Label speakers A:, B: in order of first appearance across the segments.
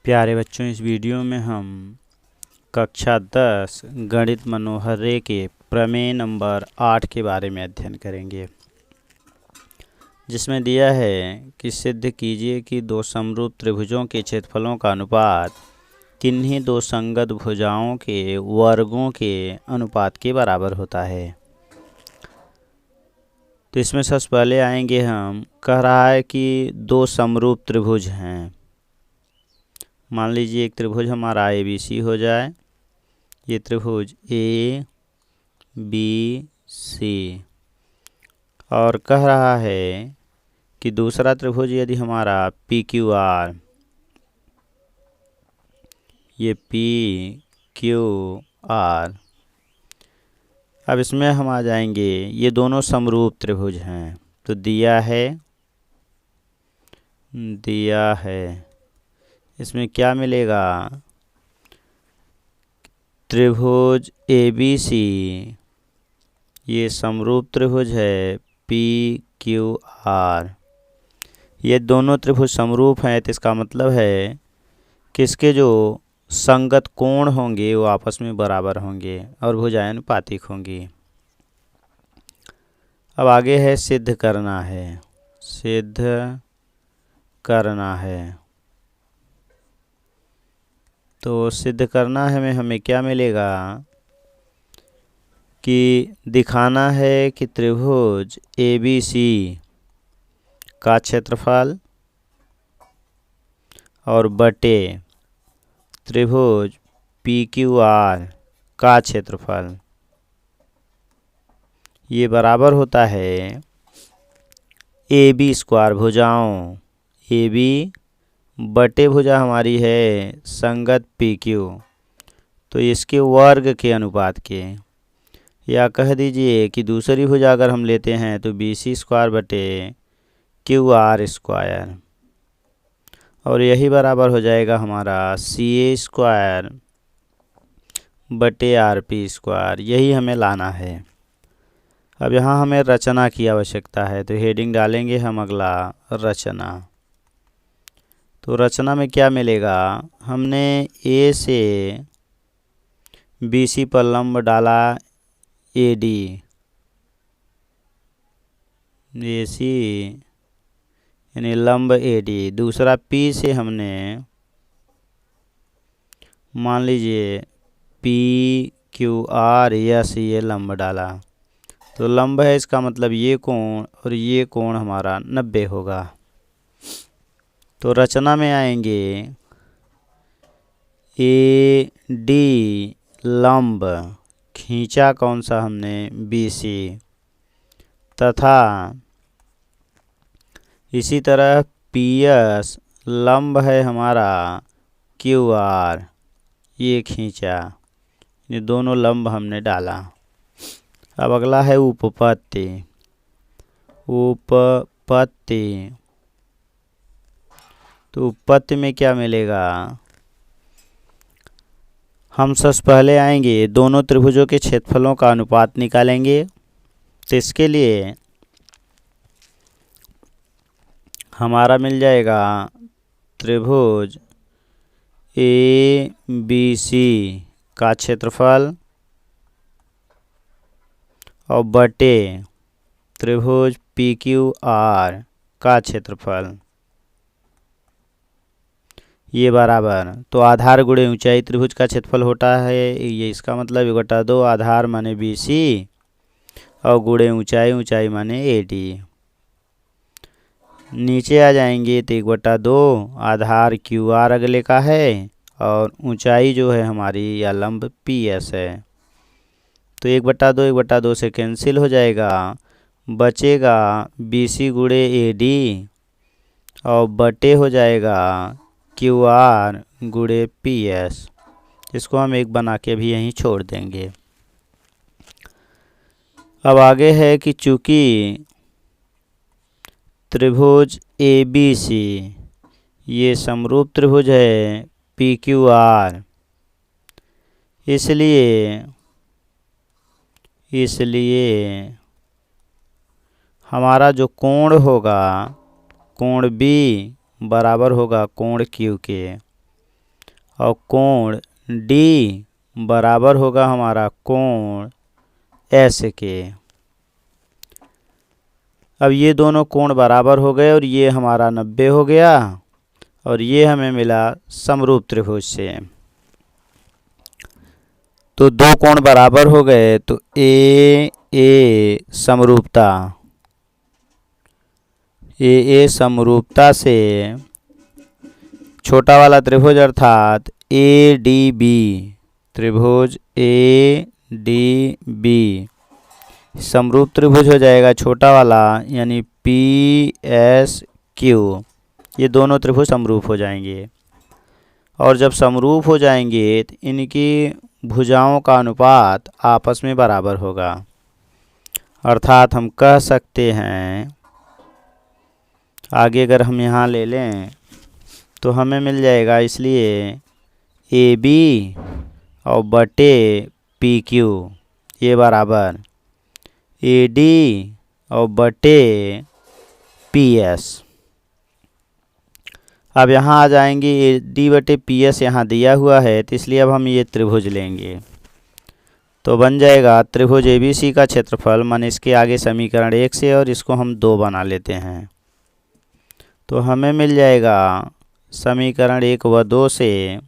A: प्यारे बच्चों, इस वीडियो में हम कक्षा 10 गणित मनोहर्य के प्रमेय नंबर 8 के बारे में अध्ययन करेंगे, जिसमें दिया है कि सिद्ध कीजिए कि दो समरूप त्रिभुजों के क्षेत्रफलों का अनुपात किन्हीं दो संगत भुजाओं के वर्गों के अनुपात के बराबर होता है। तो इसमें सबसे पहले आएंगे हम, कह रहा है कि दो समरूप त्रिभुज हैं। मान लीजिए एक त्रिभुज हमारा ABC हो जाए, ये त्रिभुज ABC, और कह रहा है कि दूसरा त्रिभुज यदि हमारा PQR, ये PQR। अब इसमें हम आ जाएंगे, ये दोनों समरूप त्रिभुज हैं, तो दिया है इसमें क्या मिलेगा, त्रिभुज ABC ये समरूप त्रिभुज है PQR। ये दोनों त्रिभुज समरूप हैं, तो इसका मतलब है कि इसके जो संगत कोण होंगे वो आपस में बराबर होंगे और भुजाएं अनुपातिक होंगी। अब आगे है सिद्ध करना है। तो सिद्ध करना है में हमें क्या मिलेगा कि दिखाना है कि त्रिभुज ABC का क्षेत्रफल और बटे त्रिभुज PQR का क्षेत्रफल ये बराबर होता है AB स्क्वायर भुजाओं AB बटे भुजा हमारी है संगत PQ, तो इसके वर्ग के अनुपात के, या कह दीजिए कि दूसरी भुजा अगर हम लेते हैं तो BC स्क्वायर बटे QR स्क्वायर, और यही बराबर हो जाएगा हमारा CA स्क्वायर बटे RP स्क्वायर। यही हमें लाना है। अब यहाँ हमें रचना की आवश्यकता है, तो हेडिंग डालेंगे हम अगला रचना। तो रचना में क्या मिलेगा, हमने A से BC पर लंब डाला AD, AC यानी लंब AD। दूसरा P से हमने मान लीजिए PQR ये लंब डाला, तो लंब है इसका मतलब ये कोण और ये कोण हमारा 90 होगा। तो रचना में आएंगे AD लंब खींचा कौन सा हमने BC, तथा इसी तरह PS लंब है हमारा QR, ये खींचा, ये दोनों लंब हमने डाला। अब अगला है उपपत्ति। तो उपपत्ति में क्या मिलेगा, हम सबसे पहले आएंगे दोनों त्रिभुजों के क्षेत्रफलों का अनुपात निकालेंगे। तो इसके लिए हमारा मिल जाएगा त्रिभुज ABC का क्षेत्रफल और बटे त्रिभुज PQR का क्षेत्रफल, ये बराबर, तो आधार गुणे ऊंचाई त्रिभुज का क्षेत्रफल होता है, ये इसका मतलब 1/2 आधार माने BC और गुणे ऊंचाई माने AD। नीचे आ जाएंगे तो 1/2 आधार QR अगले का है और ऊंचाई जो है हमारी या लंब PS है। तो 1/2 से कैंसिल हो जाएगा, बचेगा BC गुणे AD और बटे हो जाएगा QR गुणे PS। इसको हम एक बना के भी यहीं छोड़ देंगे। अब आगे है कि चूंकि त्रिभुज ABC ये समरूप त्रिभुज है PQR, इसलिए हमारा जो कोण होगा, कोण B बराबर होगा कोण Q के। और कोण डी बराबर होगा हमारा कोण एस के। अब ये दोनों कोण बराबर हो गए और ये हमारा 90 हो गया और ये हमें मिला समरूप त्रिभुज से। तो दो कोण बराबर हो गए तो ए समरूपता, ए समरूपता से छोटा वाला त्रिभुज अर्थात ए डी बी, त्रिभुज ए डी बी समरूप त्रिभुज हो जाएगा छोटा वाला, यानी पी एस क्यू। ये दोनों त्रिभुज समरूप हो जाएंगे और जब समरूप हो जाएंगे तो इनकी भुजाओं का अनुपात आपस में बराबर होगा। अर्थात हम कह सकते हैं, आगे अगर हम यहाँ ले लें तो हमें मिल जाएगा, इसलिए ए बी और बटे पी क्यू ये बराबर ए डी और बटे पी एस। अब यहाँ आ जाएंगे ए डी बटे पी एस यहाँ दिया हुआ है, तो इसलिए अब हम ये त्रिभुज लेंगे तो बन जाएगा त्रिभुज ए बी सी का क्षेत्रफल मन इसके आगे समीकरण 1 से और इसको हम 2 बना लेते हैं। तो हमें मिल जाएगा समीकरण 1 व 2 से,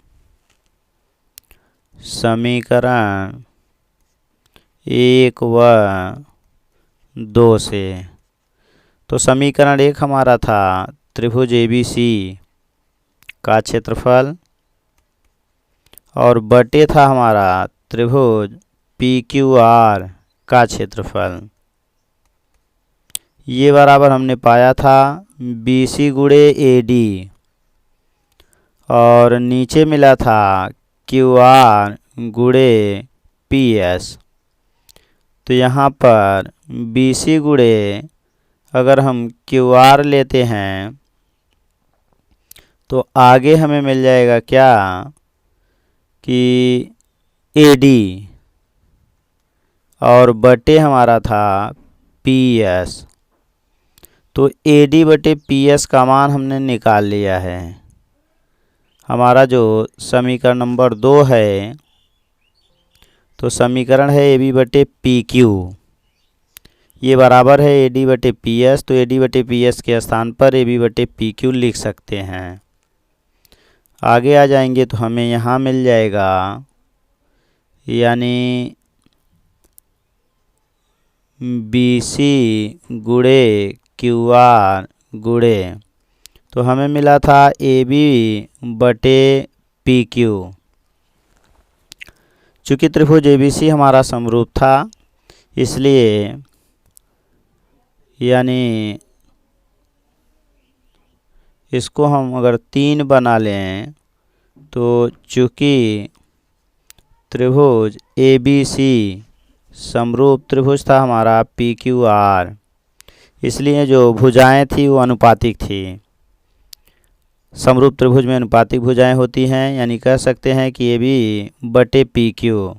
A: समीकरण 1 व 2 से। तो समीकरण 1 हमारा था त्रिभुज ए बी सी का क्षेत्रफल और बटे था हमारा त्रिभुज पी क्यू आर का क्षेत्रफल। ये बराबर हमने पाया था बी सी गुणे ए डी और नीचे मिला था क्यू आर गुणे पी एस। तो यहाँ पर बी सी गुणे अगर हम क्यू आर लेते हैं तो आगे हमें मिल जाएगा क्या कि ए डी और बटे हमारा था पी एस। तो ए डी बटे पी एस का मान हमने निकाल लिया है। हमारा जो समीकरण नंबर 2 है, तो समीकरण है ए बी बटे पी क्यू, ये बराबर है ए डी बटे पी एस। तो ए डी बटे पी एस के स्थान पर ए बी बटे पी क्यू लिख सकते हैं। आगे आ जाएंगे तो हमें यहाँ मिल जाएगा, यानी बी सी गुणे क्यू आर गुणे, तो हमें मिला था ए बी बटे पी क्यू। चूँकि त्रिभुज ए बी सी हमारा समरूप था, इसलिए यानी इसको हम अगर 3 बना लें तो चूँकि त्रिभुज ए बी सी समरूप त्रिभुज था हमारा पी क्यू आर, इसलिए जो भुजाएं थी वो अनुपातिक थी। समरूप त्रिभुज में अनुपातिक भुजाएं होती हैं, यानी कह सकते हैं कि ए बी बटे पी क्यू।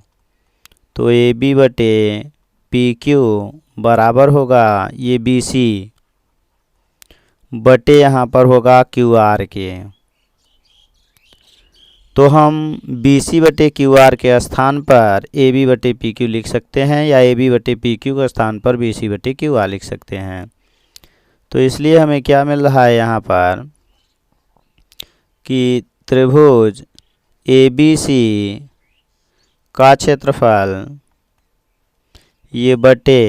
A: तो ए बी बटे पी क्यू बराबर होगा ये बी सी बटे यहाँ पर होगा क्यू आर के। तो हम बी सी बटे क्यू आर के स्थान पर ए बी बटे पी क्यू लिख सकते हैं या ए बी बटे पी क्यू के स्थान पर बी सी बटे क्यू आर लिख सकते हैं। तो इसलिए हमें क्या मिल रहा है यहाँ पर कि त्रिभुज ए बी सी का क्षेत्रफल ये बटे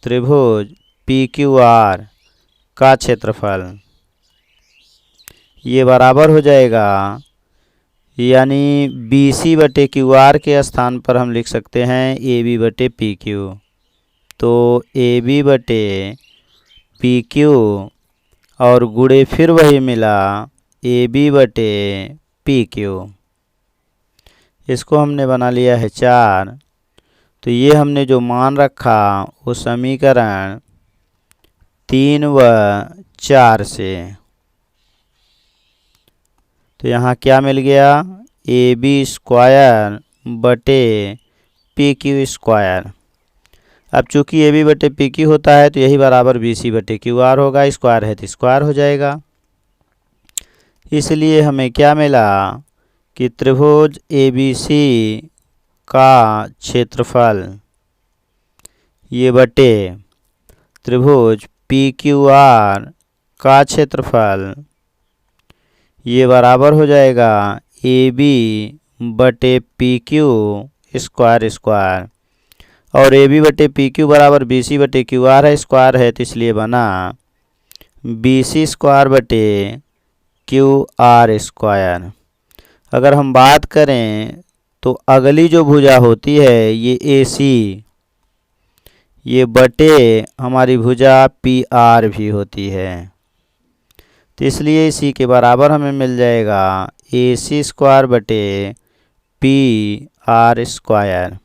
A: त्रिभुज पी क्यू आर का क्षेत्रफल ये बराबर हो जाएगा, यानी बी सी बटे क्यू आर के स्थान पर हम लिख सकते हैं ए बी बटे पी क्यू। तो ए बी बटे पी क्यू और गुणे फिर वही मिला ए बी बटे पी क्यू। इसको हमने बना लिया है 4। तो ये हमने जो मान रखा वो समीकरण 3 व 4 से। तो यहाँ क्या मिल गया, ए बी स्क्वायर बटे पी क्यू स्क्वायर। अब चूँकि ए बी बटे पी क्यू होता है तो यही बराबर बी सी बटे क्यू आर होगा, स्क्वायर है तो स्क्वायर हो जाएगा। इसलिए हमें क्या मिला कि त्रिभुज ABC का क्षेत्रफल ये बटे त्रिभुज PQR का क्षेत्रफल ये बराबर हो जाएगा AB बटे PQ स्क्वायर स्क्वायर, और AB बटे PQ बराबर BC बटे QR है, स्क्वायर है, तो इसलिए बना BC स्क्वायर बटे QR स्क्वायर। अगर हम बात करें तो अगली जो भुजा होती है ये AC, ये बटे हमारी भुजा PR भी होती है, तो इसलिए इसी के बराबर हमें मिल जाएगा AC स्क्वायर बटे PR स्क्वायर।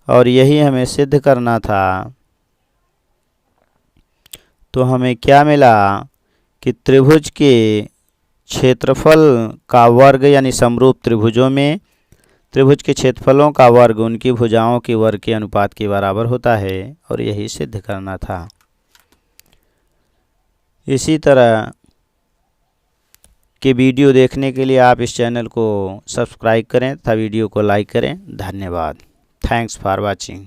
A: और यही हमें सिद्ध करना था। तो हमें क्या मिला कि त्रिभुज के क्षेत्रफल का वर्ग यानी समरूप त्रिभुजों में त्रिभुज के क्षेत्रफलों का वर्ग उनकी भुजाओं के वर्ग के अनुपात के बराबर होता है, और यही सिद्ध करना था। इसी तरह के वीडियो देखने के लिए आप इस चैनल को सब्सक्राइब करें तथा वीडियो को लाइक करें। धन्यवाद। Thanks for watching.